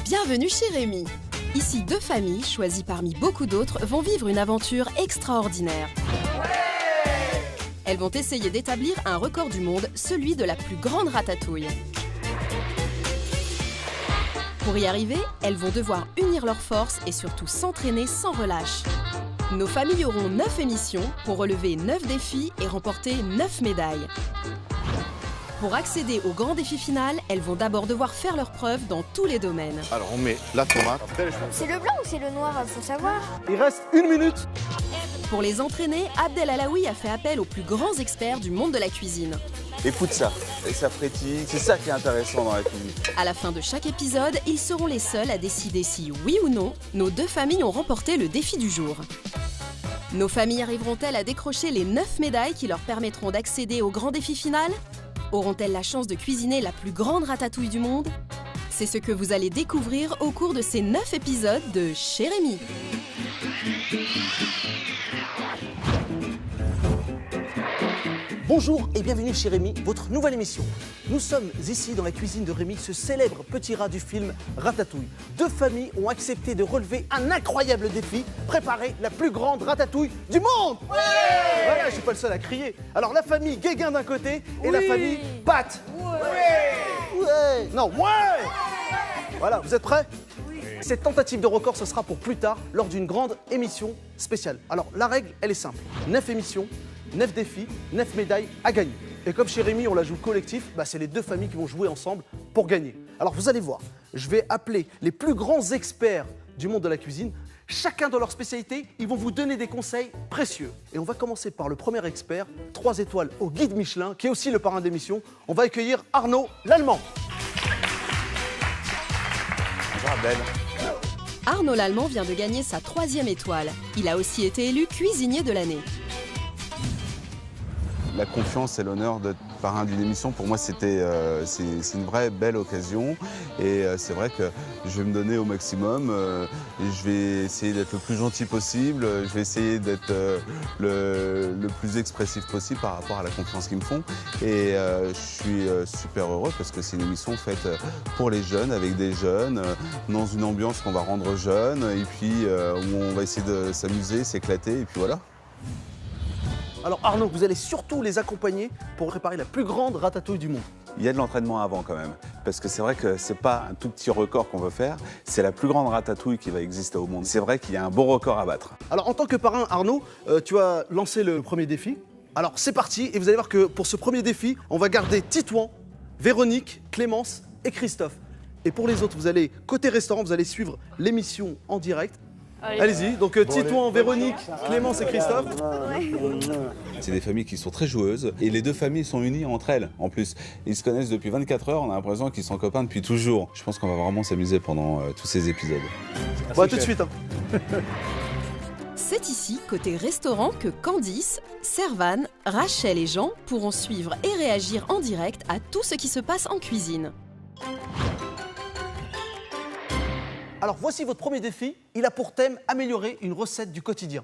Bienvenue chez Rémi. Ici, deux familles, choisies parmi beaucoup d'autres, vont vivre une aventure extraordinaire. Elles vont essayer d'établir un record du monde, celui de la plus grande ratatouille. Pour y arriver, elles vont devoir unir leurs forces et surtout s'entraîner sans relâche. Nos familles auront 9 émissions pour relever 9 défis et remporter 9 médailles. Pour accéder au grand défi final, elles vont d'abord devoir faire leurs preuves dans tous les domaines. Alors on met la tomate. C'est le blanc ou c'est le noir? Faut savoir. Il reste 1 minute. Pour les entraîner, Abdel Alaoui a fait appel aux plus grands experts du monde de la cuisine. Écoute ça, et ça frétille, c'est ça qui est intéressant dans la cuisine. À la fin de chaque épisode, ils seront les seuls à décider si, oui ou non, nos deux familles ont remporté le défi du jour. Nos familles arriveront-elles à décrocher les 9 médailles qui leur permettront d'accéder au grand défi final? Auront-elles la chance de cuisiner la plus grande ratatouille du monde? C'est ce que vous allez découvrir au cours de ces 9 épisodes de Chez Rémi. Bonjour et bienvenue chez Rémi, votre nouvelle émission. Nous sommes ici dans la cuisine de Rémi, ce célèbre petit rat du film Ratatouille. Deux familles ont accepté de relever un incroyable défi, préparer la plus grande ratatouille du monde. Ouais, voilà, je suis pas le seul à crier. Alors la famille Guéguin d'un côté et la famille Pat. Ouais. Non, ouais. Voilà, vous êtes prêts? Cette tentative de record, ce sera pour plus tard, lors d'une grande émission spéciale. Alors la règle, elle est simple. 9 émissions, 9 défis, 9 médailles à gagner. Et comme chez Rémi, on la joue collectif, c'est les deux familles qui vont jouer ensemble pour gagner. Alors vous allez voir, je vais appeler les plus grands experts du monde de la cuisine. Chacun dans leur spécialité, ils vont vous donner des conseils précieux. Et on va commencer par le premier expert, 3 étoiles au guide Michelin, qui est aussi le parrain de l'émission. On va accueillir Arnaud l'Allemand. Bonjour Abdel. Arnaud l'Allemand vient de gagner sa 3e étoile. Il a aussi été élu cuisinier de l'année. La confiance et l'honneur d'être parrain d'une émission, pour moi, c'est une vraie belle occasion. Et c'est vrai que je vais me donner au maximum. Je vais essayer d'être le plus gentil possible. Je vais essayer d'être le plus expressif possible par rapport à la confiance qu'ils me font. Et je suis super heureux parce que c'est une émission faite pour les jeunes, avec des jeunes, dans une ambiance qu'on va rendre jeune. Et puis où on va essayer de s'amuser, s'éclater. Et puis voilà. Alors Arnaud, vous allez surtout les accompagner pour préparer la plus grande ratatouille du monde. Il y a de l'entraînement avant quand même, parce que c'est vrai que c'est pas un tout petit record qu'on veut faire, c'est la plus grande ratatouille qui va exister au monde. C'est vrai qu'il y a un beau record à battre. Alors en tant que parrain, Arnaud, tu as lancé le premier défi. Alors c'est parti, et vous allez voir que pour ce premier défi, on va garder Titouan, Véronique, Clémence et Christophe. Et pour les autres, vous allez, côté restaurant, vous allez suivre l'émission en direct. Allez-y, donc Titouan, Véronique, Clémence et Christophe. C'est des familles qui sont très joueuses et les deux familles sont unies entre elles en plus. Ils se connaissent depuis 24 heures, on a l'impression qu'ils sont copains depuis toujours. Je pense qu'on va vraiment s'amuser pendant tous ces épisodes. Bon, à tout de suite. C'est ici, côté restaurant, que Candice, Servane, Rachel et Jean pourront suivre et réagir en direct à tout ce qui se passe en cuisine. Alors voici votre premier défi, il a pour thème améliorer une recette du quotidien.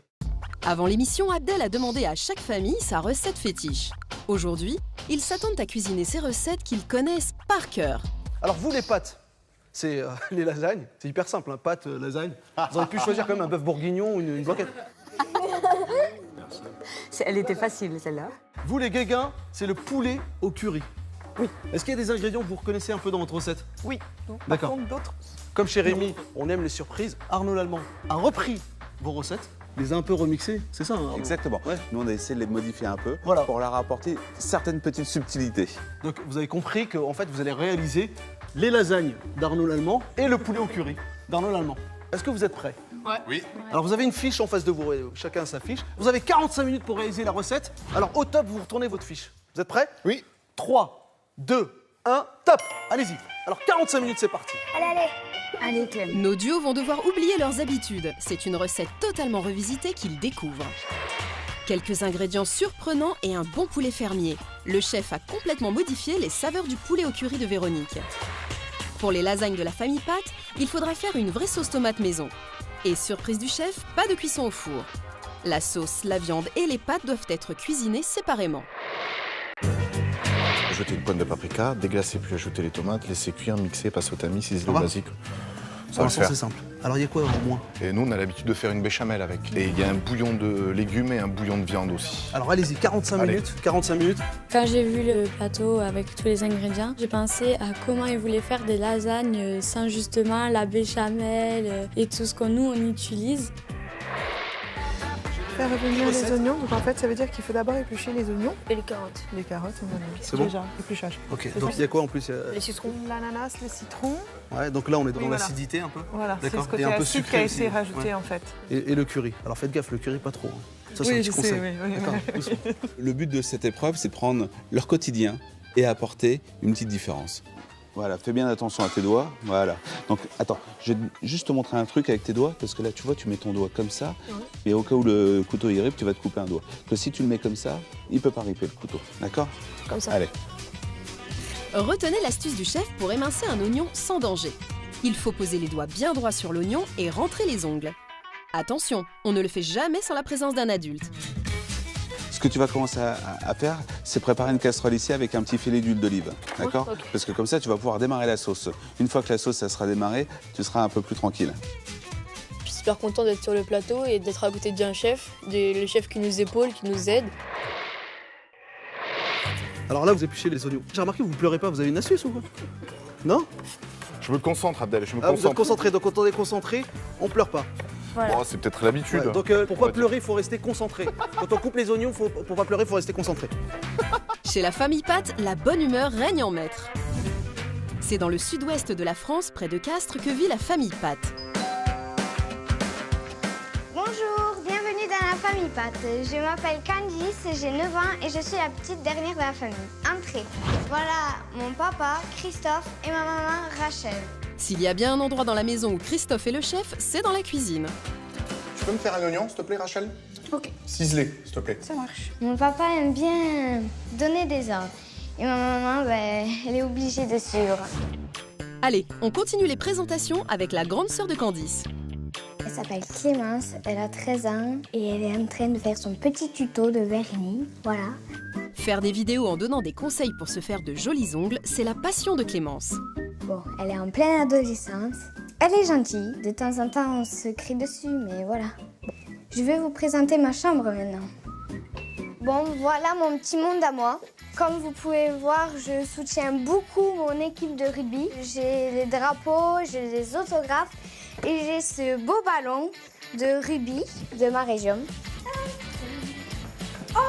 Avant l'émission, Abdel a demandé à chaque famille sa recette fétiche. Aujourd'hui, ils s'attendent à cuisiner ces recettes qu'ils connaissent par cœur. Alors vous les pâtes, c'est les lasagnes, c'est hyper simple, hein, pâtes, lasagne. Vous auriez pu choisir quand même un bœuf bourguignon ou une blanquette. Elle était facile celle-là. Vous les Guéguins, c'est le poulet au curry. Oui. Est-ce qu'il y a des ingrédients que vous reconnaissez un peu dans votre recette? Oui. D'accord. Par contre, d'autres. Comme chez Rémi, on aime les surprises. Arnaud l'Allemand a repris vos recettes, les a un peu remixées, c'est ça hein, Exactement. Ouais. Nous, on a essayé de les modifier un peu Voilà. pour leur apporter certaines petites subtilités. Donc vous avez compris qu'en fait, vous allez réaliser les lasagnes d'Arnaud l'Allemand et le poulet au curry d'Arnaud l'Allemand. Est-ce que vous êtes prêts? Ouais. Oui. Alors vous avez une fiche en face de vous, chacun a sa fiche. Vous avez 45 minutes pour réaliser la recette. Alors au top, vous retournez votre fiche. Vous êtes prêts? Oui. 3, 2, 1, top. Allez-y. Alors 45 minutes, c'est parti. Allez Clem. Nos duos vont devoir oublier leurs habitudes. C'est une recette totalement revisitée qu'ils découvrent. Quelques ingrédients surprenants et un bon poulet fermier. Le chef a complètement modifié les saveurs du poulet au curry de Véronique. Pour les lasagnes de la famille Pat, il faudra faire une vraie sauce tomate maison. Et surprise du chef, pas de cuisson au four. La sauce, la viande et les pâtes doivent être cuisinées séparément. Ajouter une pointe de paprika, déglacer puis ajouter les tomates, laisser cuire, mixer, passer au tamis, ciseler Ça va basique. Ça Pour va le l'instant, faire. c'est simple. Alors, il y a quoi en moins? Et nous, on a l'habitude de faire une béchamel avec. Et il y a un bouillon de légumes et un bouillon de viande aussi. Alors, allez-y, 45 Allez. minutes. 45 minutes. Quand j'ai vu le plateau avec tous les ingrédients, j'ai pensé à comment ils voulaient faire des lasagnes sans justement la béchamel et tout ce qu'on nous on utilise. Faire revenir les oignons, donc en fait ça veut dire qu'il faut d'abord éplucher les oignons. Et les carottes. Les carottes, on en a mis. C'est bon Déjà, épluchage. Ok, donc il y a quoi en plus? Les citrons. L'ananas, le citron, Ouais, donc là, on est dans Oui, voilà. l'acidité un peu. voilà, c'est D'accord. ce côté Et un peu acide sucré qui a aussi. été rajouté Ouais. en fait. Et le curry. Alors faites gaffe, le curry pas trop. Hein. Ça, c'est un Oui, petit je sais, conseil. oui. D'accord, doucement. Le but de cette épreuve, c'est de prendre leur quotidien et apporter une petite différence. Voilà, fais bien attention à tes doigts. Voilà. Donc, attends, je vais juste te montrer un truc avec tes doigts, parce que là, tu vois, tu mets ton doigt comme ça, et au cas où le couteau y rip, tu vas te couper un doigt. Que si tu le mets comme ça, il peut pas ripper le couteau. D'accord? Comme ça. Allez. Retenez l'astuce du chef pour émincer un oignon sans danger. Il faut poser les doigts bien droits sur l'oignon et rentrer les ongles. Attention, on ne le fait jamais sans la présence d'un adulte. Ce que tu vas commencer à faire, c'est préparer une casserole ici avec un petit filet d'huile d'olive. D'accord? ok. Parce que comme ça, tu vas pouvoir démarrer la sauce. Une fois que la sauce, ça sera démarrée, tu seras un peu plus tranquille. Je suis super content d'être sur le plateau et d'être à côté d'un chef, le chef qui nous épaule, qui nous aide. Alors là, vous épluchez les oignons. J'ai remarqué, vous ne pleurez pas, vous avez une astuce ou quoi? Non? Je me concentre, Abdel, je me Ah, vous êtes concentre. concentré, donc quand on est concentré, on pleure pas. Oh, c'est peut-être l'habitude. Ouais, donc pour pas pleurer, il faut rester concentré. Quand on coupe les oignons, pour pas pleurer, il faut rester concentré. Chez la famille Pat, la bonne humeur règne en maître. C'est dans le sud-ouest de la France, près de Castres, que vit la famille Pat. Bonjour, bienvenue dans la famille Pat. Je m'appelle Candice, j'ai 9 ans et je suis la petite dernière de la famille. Entrez. Voilà mon papa, Christophe et ma maman, Rachel. S'il y a bien un endroit dans la maison où Christophe est le chef, c'est dans la cuisine. Tu peux me faire un oignon, s'il te plaît, Rachel? Ok. Ciselé, s'il te plaît. Ça marche. Mon papa aime bien donner des ordres. Et ma maman, elle est obligée de suivre. Allez, on continue les présentations avec la grande sœur de Candice. Elle s'appelle Clémence, elle a 13 ans et elle est en train de faire son petit tuto de vernis. Voilà. Faire des vidéos en donnant des conseils pour se faire de jolis ongles, c'est la passion de Clémence. Bon, elle est en pleine adolescence. Elle est gentille. De temps en temps, on se crie dessus, mais voilà. Je vais vous présenter ma chambre maintenant. Bon, voilà mon petit monde à moi. Comme vous pouvez voir, je soutiens beaucoup mon équipe de rugby. J'ai les drapeaux, j'ai les autographes et j'ai ce beau ballon de rugby de ma région. Oh!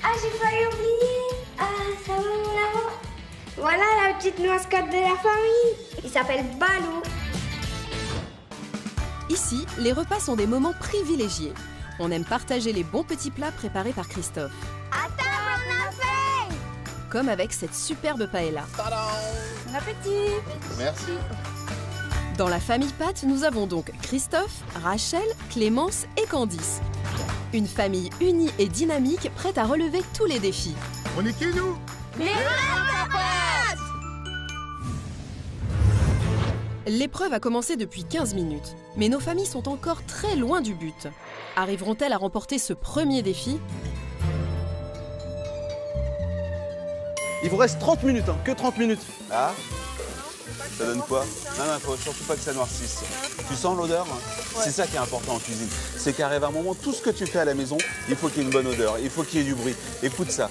Ah, j'ai failli oublier! Ah, ça va mon amour! Voilà la petite mascotte de la famille. Il s'appelle Balou. Ici, les repas sont des moments privilégiés. On aime partager les bons petits plats préparés par Christophe. À table, on a faim! Comme avec cette superbe paella. Bon appétit. Merci. Dans la famille Pat, nous avons donc Christophe, Rachel, Clémence et Candice. Une famille unie et dynamique, prête à relever tous les défis. On est qui, nous? L'épreuve a commencé depuis 15 minutes, mais nos familles sont encore très loin du but. Arriveront-elles à remporter ce premier défi? Il vous reste 30 minutes, hein, que 30 minutes. Ah? Ça donne quoi? Non, il faut surtout pas que ça noircisse. Tu sens l'odeur? C'est ça qui est important en cuisine. C'est qu'arrive un moment, tout ce que tu fais à la maison, il faut qu'il y ait une bonne odeur, il faut qu'il y ait du bruit. Écoute ça,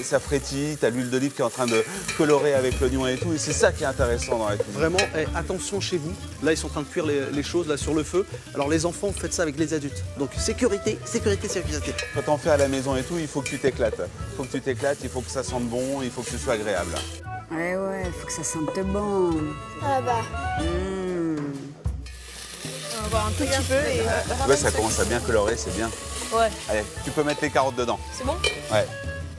ça frétille, t'as l'huile d'olive qui est en train de colorer avec l'oignon et tout, et c'est ça qui est intéressant dans la cuisine. Vraiment, attention chez vous. Là, ils sont en train de cuire les choses là sur le feu. Alors les enfants, faites ça avec les adultes. Donc sécurité, sécurité, sécurité. Quand t'en fais à la maison et tout, il faut que tu t'éclates. Il faut que tu t'éclates, il faut que ça sente bon, il faut que ce soit agréable. Ouais, ouais, faut que ça sente bon. Ah bah. On va voir un tout petit peu et... Ouais, ça commence à bien colorer, c'est bien. Ouais. Allez, tu peux mettre les carottes dedans. C'est bon? Ouais.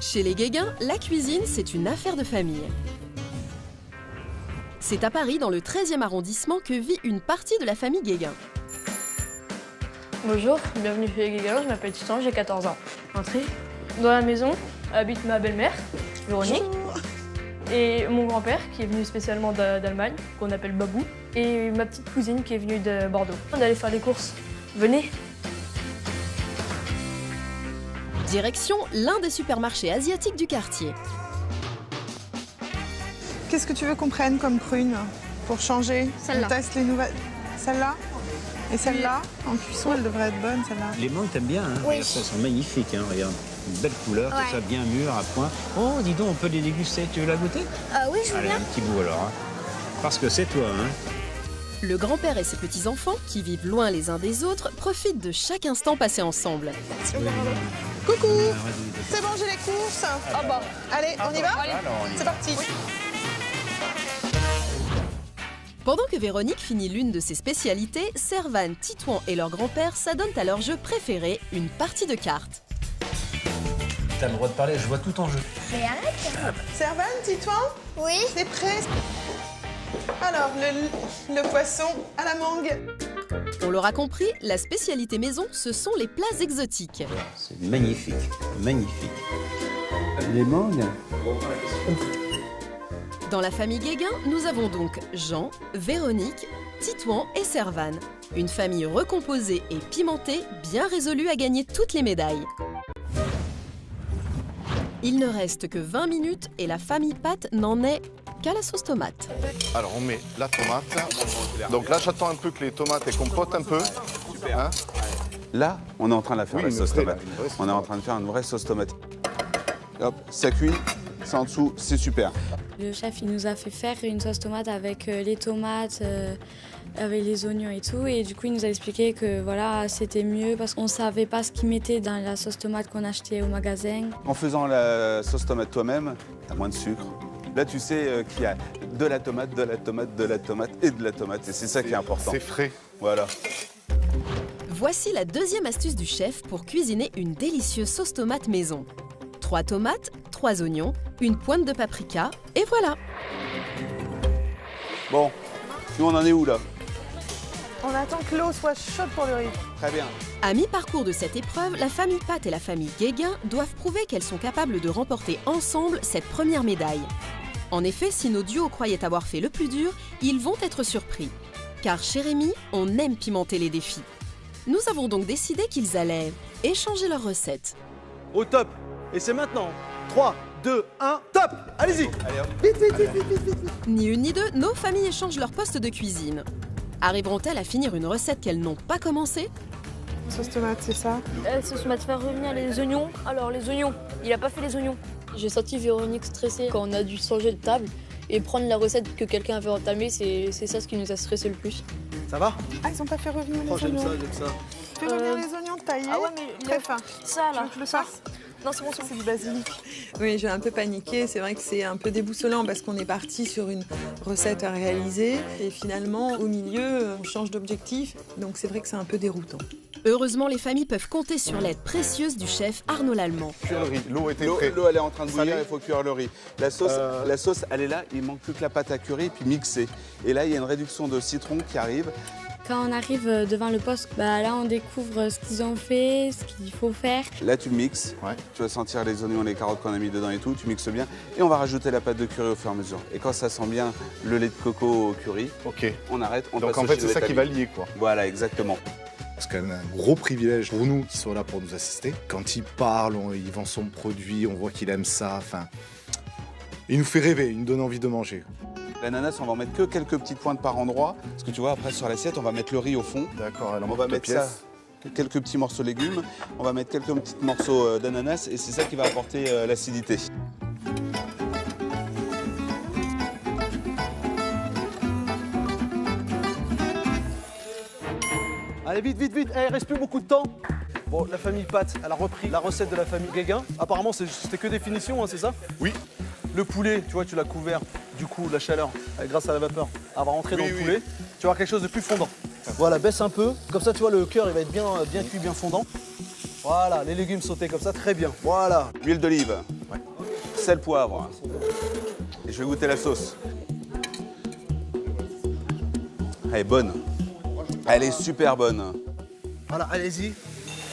Chez les Guéguin, la cuisine, c'est une affaire de famille. C'est à Paris, dans le 13e arrondissement, que vit une partie de la famille Guéguin. Bonjour, bienvenue chez les Guéguin, je m'appelle Titan, j'ai 14 ans. Entrez. Dans la maison habite ma belle-mère, Véronique, et mon grand-père qui est venu spécialement d'Allemagne, qu'on appelle Babou, et ma petite cousine qui est venue de Bordeaux. On est allé faire les courses. Venez. Direction l'un des supermarchés asiatiques du quartier. Qu'est-ce que tu veux qu'on prenne comme prune pour changer? Celle-là. On teste les nouvelles. Celle-là? Et celle-là? En cuisson, elle devrait être bonne, celle-là. Les mangues, t'aimes bien, hein? Oui. Elles sont magnifiques, hein, regarde. Une belle couleur, Ouais. tout ça bien mûr, à point. Oh, dis donc, on peut les déguster. Tu veux la goûter? Oui, je veux Allez, bien. un petit bout alors. Hein. Parce que c'est toi, hein? Le grand-père et ses petits-enfants, qui vivent loin les uns des autres, profitent de chaque instant passé ensemble. Coucou! C'est bon, j'ai les courses. Ah bah, Allez, on y va? C'est parti. Pendant que Véronique finit l'une de ses spécialités, Servane, Titouan et leur grand-père s'adonnent à leur jeu préféré, une partie de cartes. T'as le droit de parler, je vois tout en jeu. Mais arrête. Servane, Titouan, Oui. t'es prêt? Alors, le poisson à la mangue. On l'aura compris, la spécialité maison, ce sont les plats exotiques. C'est magnifique, magnifique. Les mangues? Dans la famille Guéguin, nous avons donc Jean, Véronique, Titouan et Servane. Une famille recomposée et pimentée, bien résolue à gagner toutes les médailles. Il ne reste que 20 minutes et la famille Pat n'en est qu'à la sauce tomate. Alors on met la tomate. Donc là j'attends un peu que les tomates elles compotent un peu. Hein? Là, on est en train de la faire, Oui, la une sauce vraie, tomate. là, une vraie sauce On est en train de faire une vraie sauce tomate. Hop, ça cuit, c'est en dessous, c'est super. Le chef, il nous a fait faire une sauce tomate avec les tomates, avec les oignons et tout. Et du coup, il nous a expliqué que voilà, c'était mieux parce qu'on savait pas ce qu'il mettait dans la sauce tomate qu'on achetait au magasin. En faisant la sauce tomate toi-même, t'as moins de sucre. Là, tu sais qu'il y a de la tomate, de la tomate, de la tomate et de la tomate. Et c'est ça qui est important. C'est frais. Voilà. Voici la deuxième astuce du chef pour cuisiner une délicieuse sauce tomate maison. 3 tomates, 3 oignons, une pointe de paprika, et voilà! Bon, nous on en est où là? On attend que l'eau soit chaude pour le riz. Très bien. À mi-parcours de cette épreuve, la famille Pat et la famille Guéguin doivent prouver qu'elles sont capables de remporter ensemble cette première médaille. En effet, si nos duos croyaient avoir fait le plus dur, ils vont être surpris. Car chez Rémi, on aime pimenter les défis. Nous avons donc décidé qu'ils allaient échanger leurs recettes. Au top. Et c'est maintenant. 3, 2, 1, top. Allez-y. Allez hop. Vite, vite, vite, vite, vite, vite. Ni une ni deux, nos familles échangent leur poste de cuisine. Arriveront-elles à finir une recette qu'elles n'ont pas commencée? Sauce tomate, c'est ça? sauce m'a fait revenir les oignons. Alors les oignons, il a pas fait les oignons. J'ai senti Véronique stressée quand on a dû changer de table et prendre la recette que quelqu'un avait entamée, c'est ça ce qui nous a stressé le plus. Ça va? Ah, ils ont pas fait revenir Oh, les j'aime oignons. ça, j'aime ça. Fais revenir les oignons taillés. Ah ouais, mais très fins. Ça Tu là. veux que je le fasse? Non, c'est bon, c'est bon. C'est du basilic. Oui, j'ai un peu paniqué. C'est vrai que c'est un peu déboussolant parce qu'on est parti sur une recette à réaliser et finalement, au milieu, on change d'objectif. Donc c'est vrai que c'est un peu déroutant. Heureusement, les familles peuvent compter sur l'aide précieuse du chef Arnaud Lallemand. Cuire le riz. L'eau était prête. L'eau elle est en train de bouillir, Salé. il faut cuire le riz. La sauce elle est là, il manque plus que la pâte à curry et puis mixer. Et là il y a une réduction de citron qui arrive. Quand on arrive devant le poste, là on découvre ce qu'ils ont fait, ce qu'il faut faire. Là tu mixes, Ouais. tu vas sentir les oignons, les carottes qu'on a mis dedans et tout, tu mixes bien. Et on va rajouter la pâte de curry au fur et à mesure. Et quand ça sent bien le lait de coco au curry, Ok. on arrête, on Donc passe en au fait c'est gilet ça qui tamis. va lier quoi. Voilà, exactement. C'est quand même un gros privilège pour nous qui sont là pour nous assister. Quand il parle, il vend son produit, on voit qu'il aime ça. Enfin, il nous fait rêver, il nous donne envie de manger. L'ananas, on va en mettre que quelques petites pointes par endroit. Parce que tu vois, après sur l'assiette, on va mettre le riz au fond. D'accord, alors On va mettre ça, quelques petits morceaux de légumes. On va mettre quelques petits morceaux d'ananas et c'est ça qui va apporter l'acidité. Allez, vite, vite, vite. Il reste plus beaucoup de temps. Bon, la famille Pat, elle a repris la recette de la famille Guéguin. Apparemment, c'était que des finitions, hein, c'est ça? Oui. Le poulet, tu vois, tu l'as couvert, du coup, la chaleur, grâce à la vapeur, elle va rentrer dans le poulet. Tu vas avoir quelque chose de plus fondant. Voilà, baisse un peu. Comme ça, tu vois, le cœur, il va être bien cuit, bien fondant. Voilà, les légumes sautés comme ça, très bien. Voilà. Huile d'olive, sel, poivre. Et je vais goûter la sauce. Elle est bonne. Elle est super bonne. Voilà, allez-y.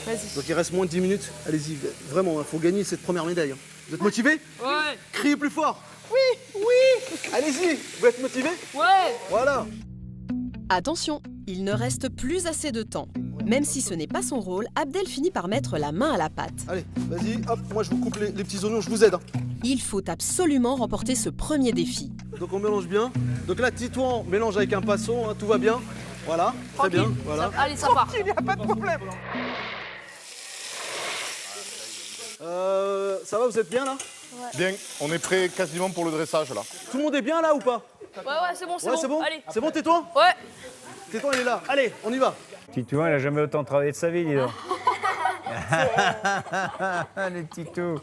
Vas-y. Donc il reste moins de 10 minutes. Allez-y, vraiment, il faut gagner cette première médaille. Vous êtes motivés? Ouais. Criez plus fort. Oui, oui. Allez-y, vous êtes motivés? Ouais. Voilà. Attention, Il ne reste plus assez de temps. Même si ce n'est pas son rôle, Abdel finit par mettre la main à la pâte. Allez, vas-y, hop, moi je vous coupe les petits oignons, je vous aide. Il faut absolument remporter ce premier défi. Donc on mélange bien. Donc là, Titouan mélange avec un pinceau, hein, tout va bien. Voilà, très bien. Voilà. Allez, ça part. Il n'y a pas de problème. Ça va, vous êtes bien là? Bien, on est prêt quasiment pour le dressage là. Tout le monde est bien là ou pas? Ouais, c'est bon, c'est bon. Allez. C'est bon, Tétouan? Ouais. Tétouan, il est là. Allez, on y va. Titouan, il a jamais autant travaillé de sa vie, dis donc. Les Titous.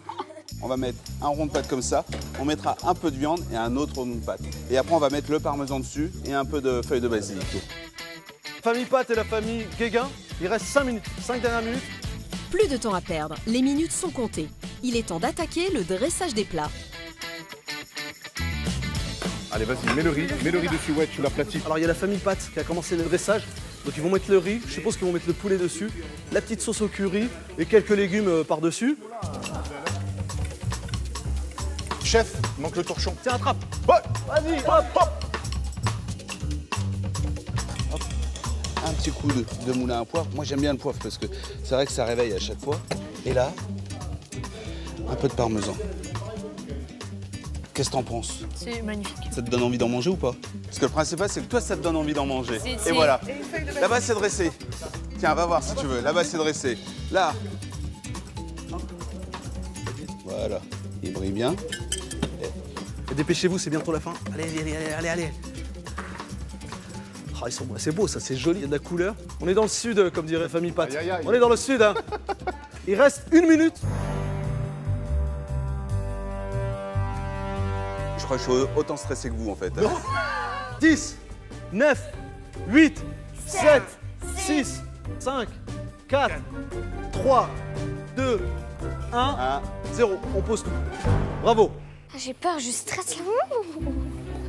On va mettre un rond de pâte comme ça, on mettra un peu de viande et un autre rond de pâte. Et après, on va mettre le parmesan dessus et un peu de feuilles de basilic. Famille Pat et la famille Guéguin, il reste 5 minutes, 5 dernières minutes. Plus de temps à perdre, les minutes sont comptées. Il est temps d'attaquer le dressage des plats. Allez, vas-y, mets le riz dessus, ouais, tu l'aplatis. Alors il y a la famille Pat qui a commencé le dressage, donc ils vont mettre le riz, je suppose qu'ils vont mettre le poulet dessus, la petite sauce au curry et quelques légumes par-dessus. Chef, manque le torchon. Tiens, attrape. Ouais. Vas-y, hop, hop. Un petit coup de moulin à poivre. Moi, j'aime bien le poivre parce que c'est vrai que ça réveille à chaque fois. Et là, un peu de parmesan. Qu'est-ce que t'en penses? C'est magnifique. Ça te donne envie d'en manger ou pas? Parce que le principal, c'est que toi, ça te donne envie d'en manger. Si. Et voilà. Là-bas, c'est dressé. Tiens, va voir si tu veux. Là-bas, c'est dressé. Là. Voilà. Il brille bien. Et dépêchez-vous, c'est bientôt la fin. Allez. Ah, c'est beau, ça, c'est joli, il y a de la couleur. On est dans le sud, comme dirait famille Pat. Aïe, aïe, aïe. On est dans le sud, hein. Il reste 1 minute. Je crois que je suis autant stressé que vous, en fait. 10, 9, 8, 7, 6, 5, 4, 3, 2, 1, 0. On pose tout. Bravo. J'ai peur, je stresse.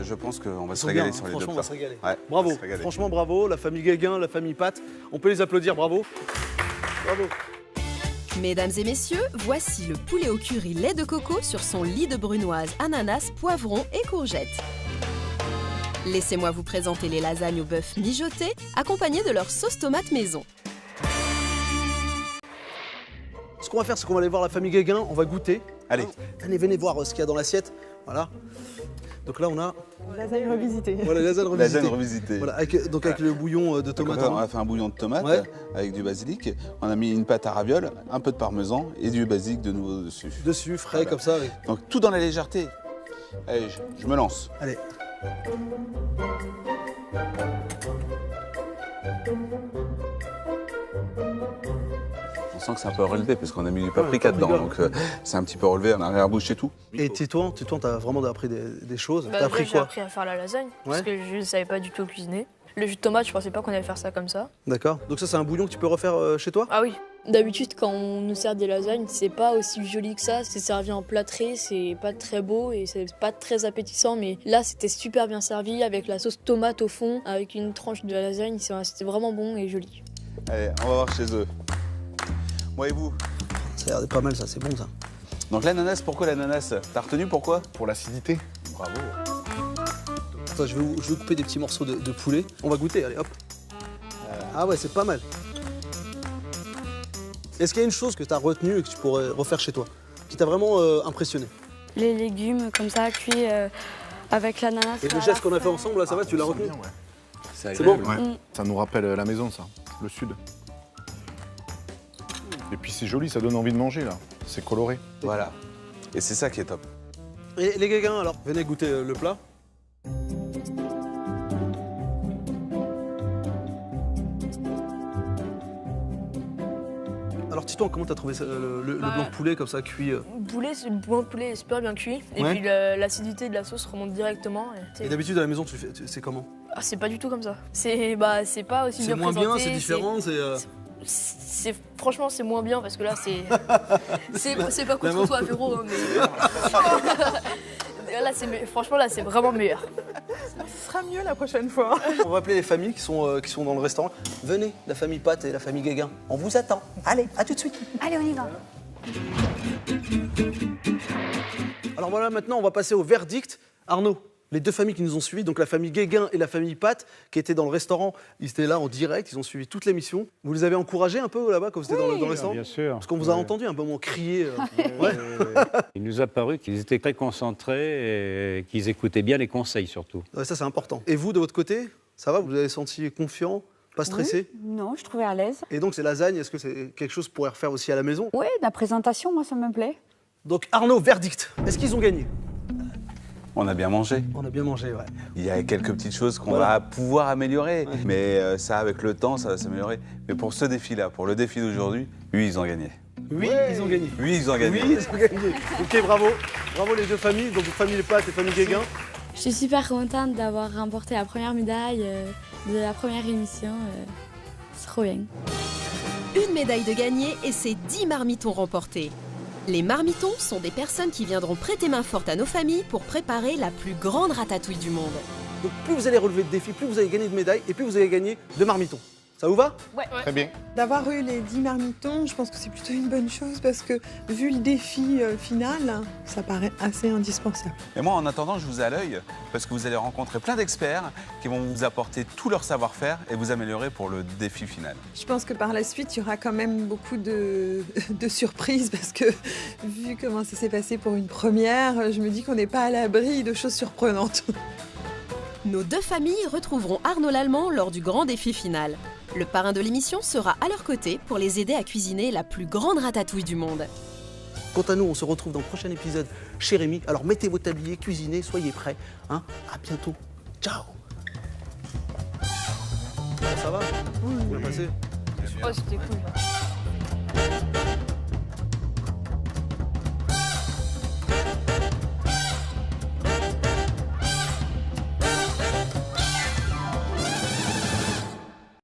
Je pense qu'on va se Ils sont régaler bien, sur les franchement, deux on plats. va se régaler. Ouais, Bravo, on va se régaler. franchement bravo, la famille Guéguin, la famille Pat. On peut les applaudir, bravo. Bravo. Mesdames et messieurs, voici le poulet au curry lait de coco sur son lit de brunoise, ananas, poivron et courgettes. Laissez-moi vous présenter les lasagnes au bœuf mijotées, accompagnées de leur sauce tomate maison. Ce qu'on va faire, c'est qu'on va aller voir la famille Guéguin, on va goûter. Allez. Allez, venez voir ce qu'il y a dans l'assiette. Voilà. Donc là, on a... Lasagne revisitée. Voilà, lasagne revisitée. Lasagne revisitée. Voilà, avec le bouillon de tomate. On a fait un bouillon de tomate avec du basilic. On a mis une pâte à ravioles, un peu de parmesan et du basilic de nouveau dessus. Dessus, frais, comme ça. Oui. Donc tout dans la légèreté. Allez, je me lance. Allez. On sent que c'est un peu relevé parce qu'on a mis du paprika dedans. Donc c'est un petit peu relevé, on a arrière-bouche et tout. Et Titouan, t'as vraiment appris des choses. T'as appris J'ai quoi? appris à faire la lasagne, Ouais. parce que je ne savais pas du tout cuisiner. Le jus de tomate, je pensais pas qu'on allait faire ça comme ça. D'accord. Donc ça, c'est un bouillon que tu peux refaire chez toi? Ah oui. D'habitude, quand on nous sert des lasagnes, c'est pas aussi joli que ça. C'est servi en plâtré, c'est pas très beau et c'est pas très appétissant. Mais là, c'était super bien servi avec la sauce tomate au fond, avec une tranche de la lasagne. C'était vraiment bon et joli. Allez, on va voir chez eux. Moi et vous? Ça a l'air pas mal, ça, c'est bon ça. Donc l'ananas, pourquoi l'ananas? T'as retenu pourquoi? Pour l'acidité. Bravo. Attends, je vais vous couper des petits morceaux de poulet. On va goûter, allez hop. Ah ouais, c'est pas mal. Est-ce qu'il y a une chose que tu as retenue et que tu pourrais refaire chez toi, qui t'a vraiment impressionné? Les légumes comme ça, cuits avec l'ananas. Et le geste qu'on a fait ensemble, là, ça va, tu l'as retenu? Bien, ouais. C'est bon? Ouais. Ça nous rappelle la maison, ça, le sud. Et puis c'est joli, ça donne envie de manger, là. C'est coloré. Voilà. Et c'est ça qui est top. Et les Guéguins, alors, venez goûter le plat. Alors Titouan, comment t'as trouvé ça, le blanc de poulet comme ça, cuit Le blanc de poulet est super bien cuit. Et Ouais. puis l'acidité de la sauce remonte directement. Et d'habitude à la maison, c'est comment? Ah, c'est pas du tout comme ça. C'est pas aussi bien C'est moins présenté. bien, c'est différent, Franchement, c'est moins bien parce que là, c'est pas contre toi, Véro, hein, mais là, franchement, là, c'est vraiment meilleur. Ce sera mieux la prochaine fois. On va appeler les familles qui sont dans le restaurant. Venez, la famille Pat et la famille Guéguin. On vous attend. Allez, à tout de suite. Allez, on y va. Alors voilà, maintenant, on va passer au verdict. Arnaud, les deux familles qui nous ont suivis, donc la famille Guéguin et la famille Pat, qui étaient dans le restaurant. Ils étaient là en direct, ils ont suivi toute l'émission. Vous les avez encouragés un peu là-bas quand vous étiez dans le restaurant? Bien sûr. Parce qu'on vous a entendu un moment crier. Ouais. Il nous a paru qu'ils étaient très concentrés et qu'ils écoutaient bien les conseils surtout. Ouais, ça, c'est important. Et vous, de votre côté, ça va? Vous vous avez senti confiant? Pas stressé? Oui, non, je trouvais à l'aise. Et donc, ces lasagnes, est-ce que c'est quelque chose qu'on pourrait refaire aussi à la maison? Oui, la présentation, moi, ça me plaît. Donc, Arnaud, verdict. Est-ce qu'ils ont gagné? On a bien mangé. On a bien mangé, ouais. Il y a quelques petites choses qu'on va pouvoir améliorer, mais ça, avec le temps, ça va s'améliorer. Mais pour ce défi-là, pour le défi d'aujourd'hui, oui, ils ont gagné. Oui, ils ont gagné. Oui, ils ont gagné. Oui, ils ont gagné. Ok, bravo. Bravo les deux familles, donc famille Pat et famille Guéguin. Je suis super contente d'avoir remporté la première médaille de la première émission. C'est trop bien. Une médaille de gagnée et c'est 10 marmitons remportés. Les marmitons sont des personnes qui viendront prêter main forte à nos familles pour préparer la plus grande ratatouille du monde. Donc plus vous allez relever de défis, plus vous allez gagner de médailles et plus vous allez gagner de marmitons. Ça vous va? Ouais. Très bien. D'avoir eu les 10 marmitons, je pense que c'est plutôt une bonne chose parce que vu le défi final, ça paraît assez indispensable. Et moi, en attendant, je vous ai à l'œil parce que vous allez rencontrer plein d'experts qui vont vous apporter tout leur savoir-faire et vous améliorer pour le défi final. Je pense que par la suite, il y aura quand même beaucoup de surprises parce que vu comment ça s'est passé pour une première, je me dis qu'on n'est pas à l'abri de choses surprenantes. Nos deux familles retrouveront Arnaud Lallemand lors du grand défi final. Le parrain de l'émission sera à leur côté pour les aider à cuisiner la plus grande ratatouille du monde. Quant à nous, on se retrouve dans le prochain épisode chez Rémi. Alors mettez vos tabliers, cuisinez, soyez prêts. Hein, à bientôt. Ciao. Ça va? Vous bien passé? Oh, c'était cool.